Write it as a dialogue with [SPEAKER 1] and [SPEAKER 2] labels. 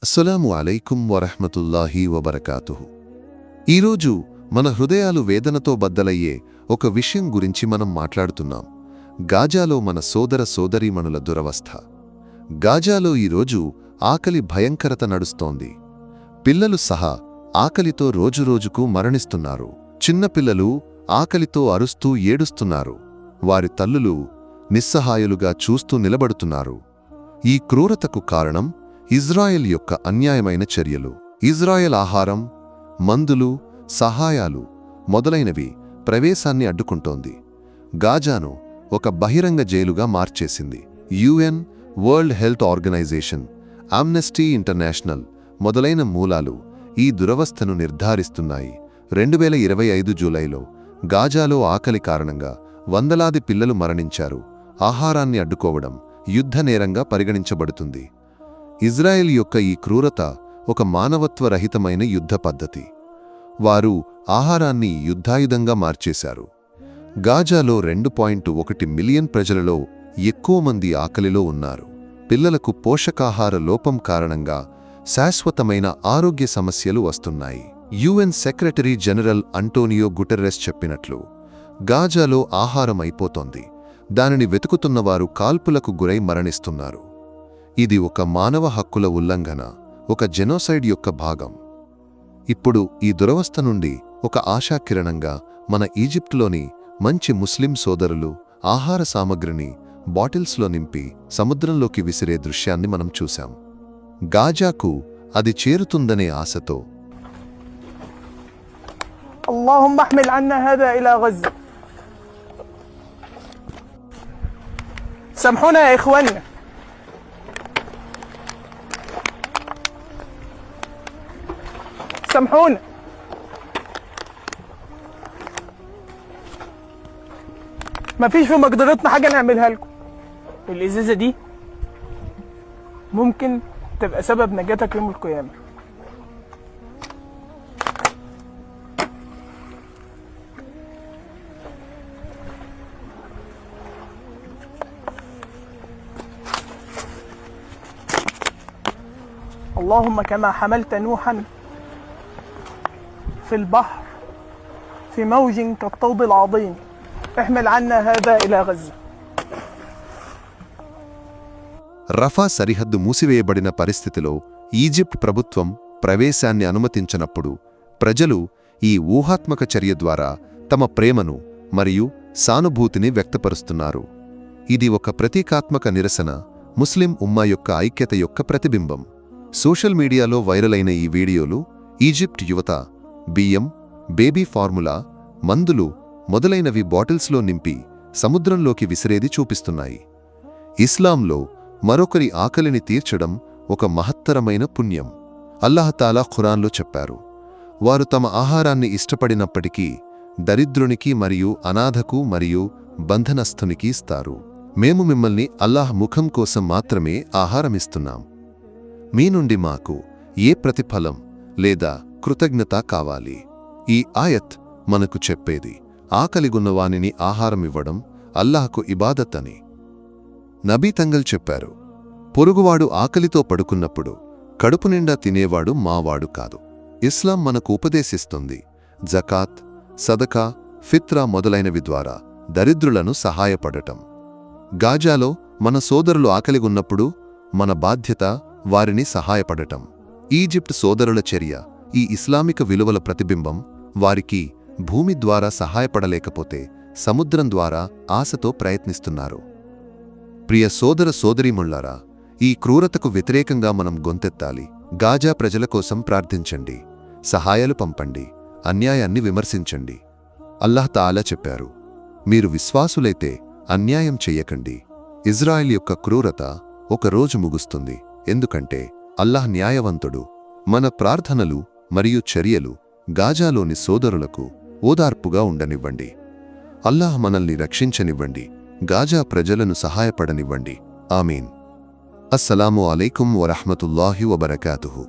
[SPEAKER 1] అస్సలాము అలైకుం వరహ్మతుల్లాహి వబరకాతుహు. ఈరోజు మన హృదయాలు వేదనతో బద్దలయ్యే ఒక విషయం గురించి మనం మాట్లాడుతున్నాం. గాజాలో మన సోదర సోదరీమణుల దురవస్థ. గాజాలో ఈరోజు ఆకలి భయంకరత నడుస్తోంది. పిల్లలు సహా ఆకలితో రోజురోజుకు మరణిస్తున్నారు. చిన్నపిల్లలు ఆకలితో అరుస్తూ ఏడుస్తున్నారు. వారి తల్లులు నిస్సహాయులుగా చూస్తూ నిలబడుతున్నారు. ఈ క్రూరతకు కారణం ఇజ్రాయెల్ యొక్క అన్యాయమైన చర్యలు. ఇజ్రాయెల్ ఆహారం, మందులు, సహాయాలు మొదలైనవి ప్రవేశాన్ని అడ్డుకుంటోంది. గాజాను ఒక బహిరంగ జైలుగా మార్చేసింది. UN, World Health Organization, Amnesty International మొదలైన మూలాలు ఈ దురవస్థను నిర్ధారిస్తున్నాయి. 2025 జూలైలో గాజాలో ఆకలి కారణంగా వందలాది పిల్లలు మరణించారు. ఆహారాన్ని అడ్డుకోవడం యుద్ధ నేరంగా పరిగణించబడుతుంది. ఇజ్రాయెల్ యొక్క ఈ క్రూరత ఒక మానవత్వరహితమైన యుద్ధ పద్ధతి. వారు ఆహారాన్ని యుద్ధాయుధంగా మార్చేశారు. గాజాలో 2.1 మిలియన్ ప్రజలలో ఎక్కువ మంది ఆకలిలో ఉన్నారు. పిల్లలకు పోషకాహార లోపం కారణంగా శాశ్వతమైన ఆరోగ్య సమస్యలు వస్తున్నాయి. UN secretary general Antonio Guterres చెప్పినట్లు, గాజాలో ఆహారం అయిపోతోంది. దానిని వెతుకుతున్నవారు కాల్పులకు గురై మరణిస్తున్నారు. ఇది ఒక మానవ హక్కుల ఉల్లంఘన, ఒక జెనోసైడ్ యొక్క భాగం. ఇప్పుడు ఈ దురవస్థ నుండి ఒక ఆశాకిరణంగా మన ఈజిప్టులోని మంచి ముస్లిం సోదరులు ఆహార సామగ్రిని బాటిల్స్లో నింపి సముద్రంలోకి విసిరే దృశ్యాన్ని మనం చూశాం. గాజాకు అది చేరుతుందనే ఆశతో
[SPEAKER 2] اللهم احمل عنا هذا إلى غزة. سامحونا يا إخواننا. سامحونا. مفيش في مقدرتنا حاجة نعملها لكم. الإزازة دي ممكن تبقى سبب نجاتك يوم القيامة. اللهم كما حملت نوحا في البحر في موج كالطود العظيم احمل عنا هذا إلى غزة.
[SPEAKER 1] రఫా సరిహద్దు మూసివేయబడిన పరిస్థితిలో ఈజిప్ట్ ప్రభుత్వం ప్రవేశాన్ని అనుమతించనప్పుడు ప్రజలు ఈ ఊహాత్మక చర్య ద్వారా తమ ప్రేమను మరియు సానుభూతిని వ్యక్తపరుస్తున్నారు. ఇది ఒక ప్రతీకాత్మక నిరసన, ముస్లిం ఉమ్మా యొక్క ఐక్యత యొక్క ప్రతిబింబం. సోషల్ మీడియాలో వైరల్ అయిన ఈ వీడియోలు ఈజిప్ట్ యువత బియ్యం, బేబీ ఫార్ములా, మందులు మొదలైనవి బాటిల్స్లో నింపి సముద్రంలోకి విసిరేది చూపిస్తున్నాయి. ఇస్లాంలో మరొకరి ఆకలిని తీర్చడం ఒక మహత్తరమైన పుణ్యం. అల్లాహతాలా ఖురాన్లో చెప్పారు, వారు తమ ఆహారాన్ని ఇష్టపడినప్పటికీ దరిద్రునికి మరియు అనాథకు మరియు బంధనస్థునికి ఇస్తారు. మేము మిమ్మల్ని అల్లాహ్ ముఖం కోసం మాత్రమే ఆహారమిస్తున్నాం. మీ నుండి మాకు ఏ ప్రతిఫలం లేదా కృతజ్ఞత కావాలి? ఈ ఆయత్ మనకు చెప్పేది ఆకలిగున్నవానిని ఆహారమివ్వడం అల్లాహకు ఇబాదత్ అని. నబీ తంగల్ చెప్పారు, పొరుగువాడు ఆకలితో పడుకున్నప్పుడు కడుపు నిండా తినేవాడు మావాడు కాదు. ఇస్లాం మనకు ఉపదేశిస్తుంది, జకాత్, సదకా, ఫిత్రా మొదలైనవి ద్వారా దరిద్రులను సహాయపడటం. గాజాలో మన సోదరులు ఆకలిగున్నప్పుడు మన బాధ్యత వారిని సహాయపడటం. ఈజిప్ట్ సోదరుల చర్య ఈ ఇస్లామిక విలువల ప్రతిబింబం. వారికి భూమి ద్వారా సహాయపడలేకపోతే సముద్రం ద్వారా ఆశతో ప్రయత్నిస్తున్నారు. ప్రియ సోదర సోదరీమణులారా, ఈ క్రూరతకు వ్యతిరేకంగా మనం గొంతెత్తాలి. గాజా ప్రజల కోసం ప్రార్థించండి, సహాయాలు పంపండి, అన్యాయాన్ని విమర్శించండి. అల్లాహ్ తాలా చెప్పారు, మీరు విశ్వాసులైతే అన్యాయం చెయ్యకండి. ఇజ్రాయెల్ యొక్క క్రూరత ఒకరోజు ముగుస్తుంది, ఎందుకంటే అల్లాహ్ న్యాయవంతుడు. మన ప్రార్థనలు మరియు చర్యలు గాజాలోని సోదరులకు ఓదార్పుగా ఉండనివ్వండి. అల్లాహ్ మనల్ని రక్షించనివ్వండి, గాజా ప్రజలను సహాయపడనివ్వండి. ఆమీన్. అస్సలాము అలైకుం వరహ్మతుల్లాహి వబరకాతుహు.